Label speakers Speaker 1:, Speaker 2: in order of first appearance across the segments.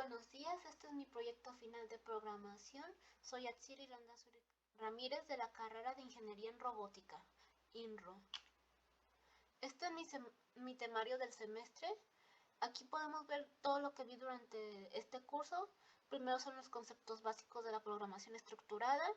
Speaker 1: Buenos días, este es mi proyecto final de programación. Soy Atsiri Landazuri Ramírez de la carrera de Ingeniería en Robótica, INRO. Este es mi temario del semestre. Aquí podemos ver todo lo que vi durante este curso. Primero son los conceptos básicos de la programación estructurada,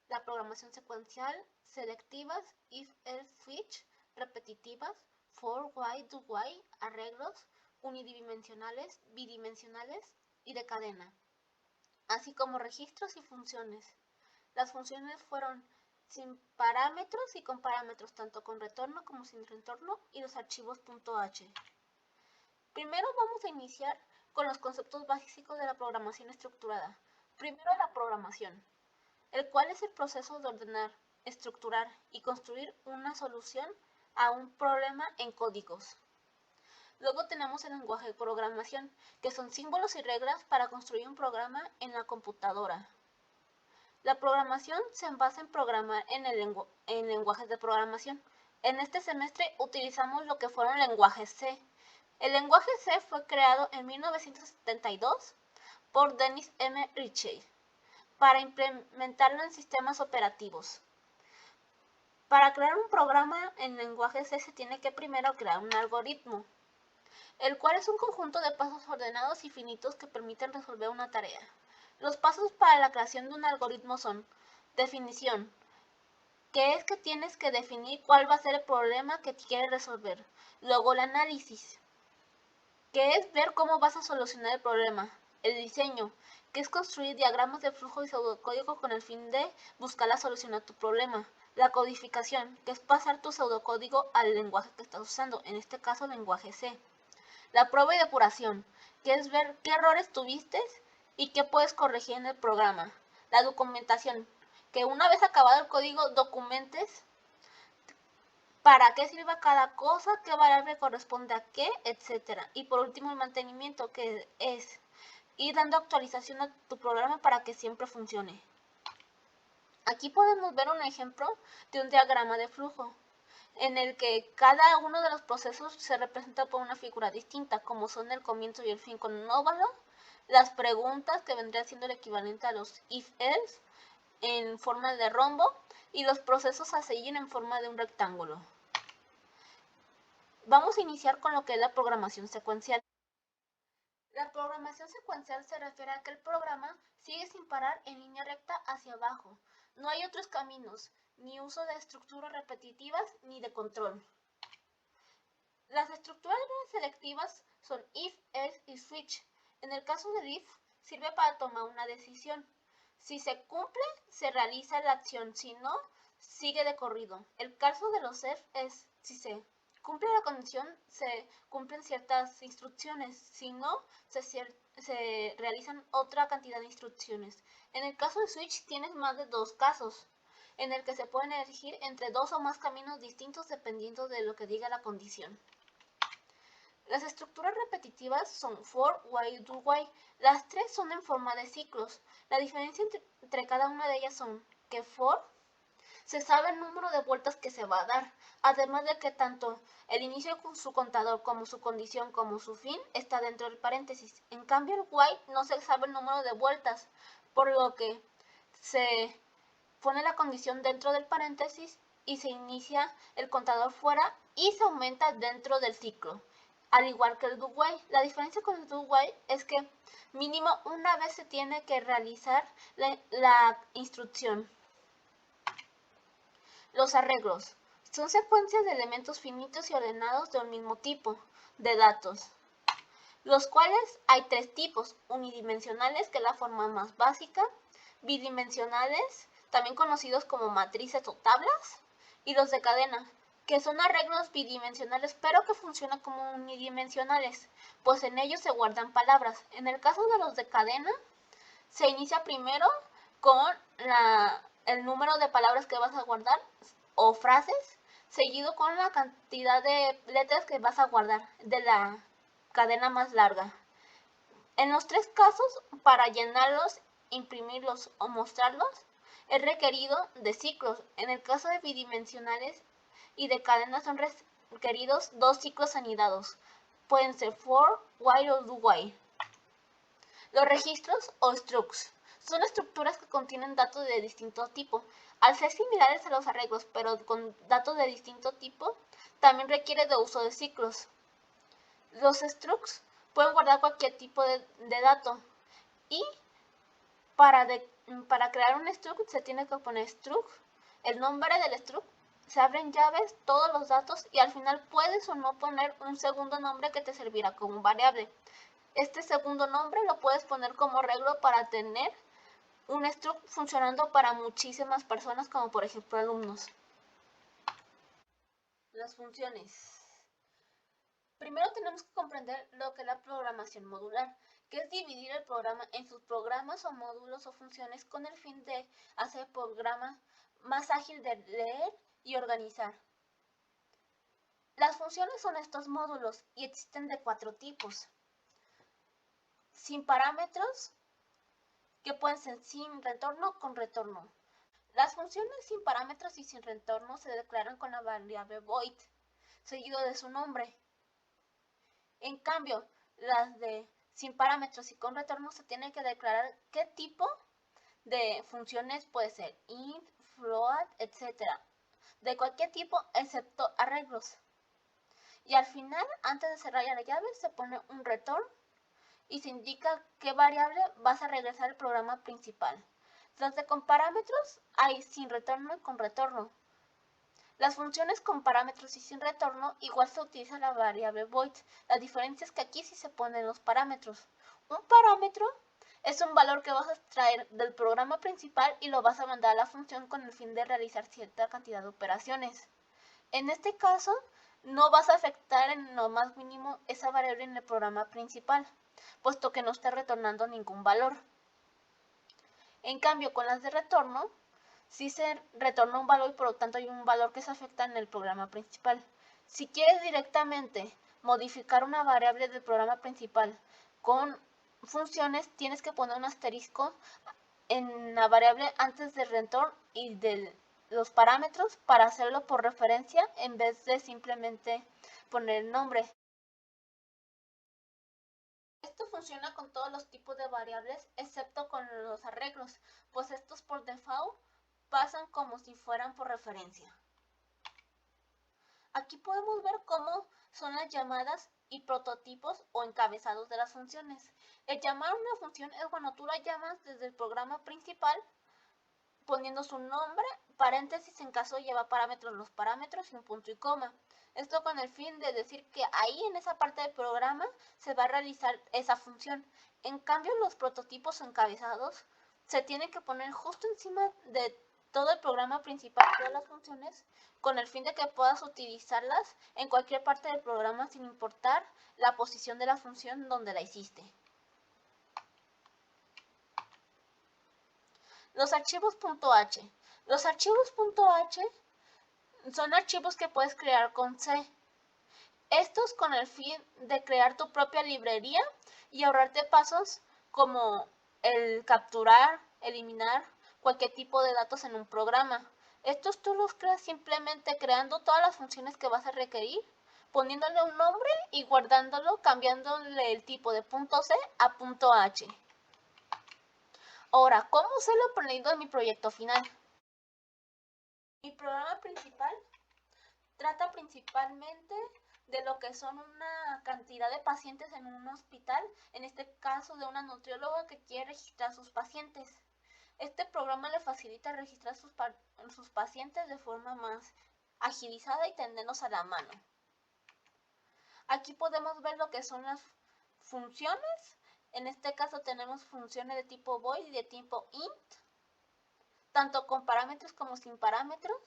Speaker 1: la programación secuencial, selectivas, if, else, switch, repetitivas, for, why, do, why, arreglos, unidimensionales, bidimensionales y de cadena, así como registros y funciones. Las funciones fueron sin parámetros y con parámetros, tanto con retorno como sin retorno, y los archivos .h. Primero vamos a iniciar con los conceptos básicos de la programación estructurada. Primero la programación, el cual es el proceso de ordenar, estructurar y construir una solución a un problema en códigos. Luego tenemos el lenguaje de programación, que son símbolos y reglas para construir un programa en la computadora. La programación se basa en programar en lenguajes de programación. En este semestre utilizamos lo que fueron lenguajes C. El lenguaje C fue creado en 1972 por Dennis M. Ritchie para implementarlo en sistemas operativos. Para crear un programa en lenguaje C se tiene que primero crear un algoritmo, el cual es un conjunto de pasos ordenados y finitos que permiten resolver una tarea. Los pasos para la creación de un algoritmo son: definición, que es que tienes que definir cuál va a ser el problema que quieres resolver. Luego el análisis, que es ver cómo vas a solucionar el problema. El diseño, que es construir diagramas de flujo y pseudocódigo con el fin de buscar la solución a tu problema. La codificación, que es pasar tu pseudocódigo al lenguaje que estás usando, en este caso lenguaje C. La prueba y depuración, que es ver qué errores tuviste y qué puedes corregir en el programa. La documentación, que una vez acabado el código documentes para qué sirve cada cosa, qué variable corresponde a qué, etc. Y por último el mantenimiento, que es ir dando actualización a tu programa para que siempre funcione. Aquí podemos ver un ejemplo de un diagrama de flujo, en el que cada uno de los procesos se representa por una figura distinta, como son el comienzo y el fin con un óvalo, las preguntas, que vendría siendo el equivalente a los if-else, en forma de rombo, y los procesos a seguir en forma de un rectángulo. Vamos a iniciar con lo que es la programación secuencial. La programación secuencial se refiere a que el programa sigue sin parar en línea recta hacia abajo. No hay otros caminos, ni uso de estructuras repetitivas ni de control. Las estructuras selectivas son if, else y switch. En el caso del if, sirve para tomar una decisión. Si se cumple, se realiza la acción, si no, sigue de corrido. El caso de los else es: si se cumple la condición, se cumplen ciertas instrucciones, si no, se realizan otra cantidad de instrucciones. En el caso de switch tienes más de dos casos, en el que se pueden elegir entre dos o más caminos distintos dependiendo de lo que diga la condición. Las estructuras repetitivas son for, while, do, why. Las tres son en forma de ciclos. La diferencia entre cada una de ellas son que for se sabe el número de vueltas que se va a dar, además de que tanto el inicio con su contador como su condición como su fin está dentro del paréntesis. En cambio el while no se sabe el número de vueltas, por lo que se pone la condición dentro del paréntesis y se inicia el contador fuera y se aumenta dentro del ciclo. Al igual que el do while, la diferencia con el do while es que mínimo una vez se tiene que realizar la instrucción. Los arreglos son secuencias de elementos finitos y ordenados de un mismo tipo de datos, los cuales hay tres tipos: unidimensionales, que es la forma más básica; bidimensionales, también conocidos como matrices o tablas; y los de cadena, que son arreglos bidimensionales pero que funcionan como unidimensionales, pues en ellos se guardan palabras. En el caso de los de cadena, se inicia primero con el número de palabras que vas a guardar o frases, seguido con la cantidad de letras que vas a guardar de la cadena más larga. En los tres casos, para llenarlos, imprimirlos o mostrarlos, es requerido de ciclos. En el caso de bidimensionales y de cadenas son requeridos dos ciclos anidados. Pueden ser for, while o do while. Los registros o structs son estructuras que contienen datos de distinto tipo. Al ser similares a los arreglos, pero con datos de distinto tipo, también requiere de uso de ciclos. Los structs pueden guardar cualquier tipo de dato y para crear un struct se tiene que poner struct, el nombre del struct, se abren llaves, todos los datos y al final puedes o no poner un segundo nombre que te servirá como variable. Este segundo nombre lo puedes poner como arreglo para tener un struct funcionando para muchísimas personas, como por ejemplo alumnos. Las funciones. Primero tenemos que comprender lo que es la programación modular, que es dividir el programa en sus programas o módulos o funciones con el fin de hacer el programa más ágil de leer y organizar. Las funciones son estos módulos y existen de 4 tipos. Sin parámetros, que pueden ser sin retorno o con retorno. Las funciones sin parámetros y sin retorno se declaran con la variable void, seguido de su nombre. En cambio, las de sin parámetros y con retorno se tiene que declarar qué tipo de funciones puede ser, int, float, etc. De cualquier tipo excepto arreglos. Y al final, antes de cerrar la llave, se pone un return y se indica qué variable vas a regresar al programa principal. Las de con parámetros hay sin retorno y con retorno. Las funciones con parámetros y sin retorno igual se utiliza la variable void. La diferencia es que aquí sí se ponen los parámetros. Un parámetro es un valor que vas a extraer del programa principal y lo vas a mandar a la función con el fin de realizar cierta cantidad de operaciones. En este caso, no vas a afectar en lo más mínimo esa variable en el programa principal, puesto que no está retornando ningún valor. En cambio, con las de retorno, sí se retorna un valor y por lo tanto hay un valor que se afecta en el programa principal. Si quieres directamente modificar una variable del programa principal con funciones, tienes que poner un asterisco en la variable antes del return y de los parámetros para hacerlo por referencia en vez de simplemente poner el nombre. Esto funciona con todos los tipos de variables excepto con los arreglos, pues estos por default pasan como si fueran por referencia. Aquí podemos ver cómo son las llamadas y prototipos o encabezados de las funciones. El llamar una función es cuando tú la llamas desde el programa principal poniendo su nombre, paréntesis en caso lleva parámetros los parámetros y un punto y coma. Esto con el fin de decir que ahí en esa parte del programa se va a realizar esa función. En cambio, los prototipos encabezados se tienen que poner justo encima de todo el programa principal, todas las funciones, con el fin de que puedas utilizarlas en cualquier parte del programa sin importar la posición de la función donde la hiciste. Los archivos .h. Los archivos .h son archivos que puedes crear con C. Estos con el fin de crear tu propia librería y ahorrarte pasos como el capturar, eliminar cualquier tipo de datos en un programa. Estos tú los creas simplemente creando todas las funciones que vas a requerir, poniéndole un nombre y guardándolo, cambiándole el tipo de .c a .h. Ahora, ¿cómo hacerlo poniendo en mi proyecto final? Mi programa principal trata principalmente de lo que son una cantidad de pacientes en un hospital, en este caso de una nutrióloga que quiere registrar sus pacientes. Este programa le facilita registrar sus pacientes de forma más agilizada y tenerlos a la mano. Aquí podemos ver lo que son las funciones. En este caso tenemos funciones de tipo void y de tipo int, tanto con parámetros como sin parámetros,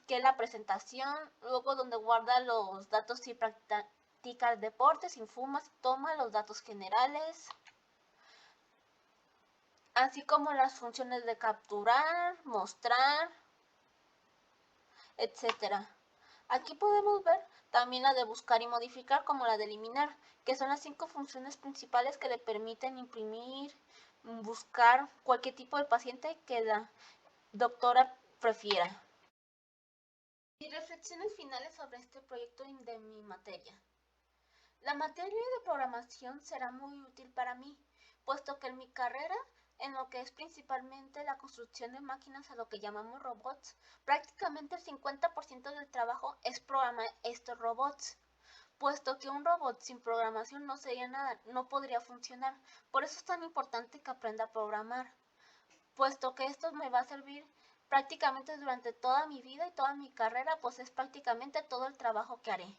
Speaker 1: que es la presentación, luego donde guarda los datos si practicas deportes, si fumas, toma los datos generales, así como las funciones de capturar, mostrar, etc. Aquí podemos ver también la de buscar y modificar como la de eliminar, que son las 5 funciones principales que le permiten imprimir, buscar cualquier tipo de paciente que la doctora prefiera. Y reflexiones finales sobre este proyecto de mi materia. La materia de programación será muy útil para mí, puesto que en mi carrera, en lo que es principalmente la construcción de máquinas a lo que llamamos robots, prácticamente el 50% del trabajo es programar estos robots, puesto que un robot sin programación no sería nada, no podría funcionar. Por eso es tan importante que aprenda a programar, puesto que esto me va a servir prácticamente durante toda mi vida y toda mi carrera, pues es prácticamente todo el trabajo que haré.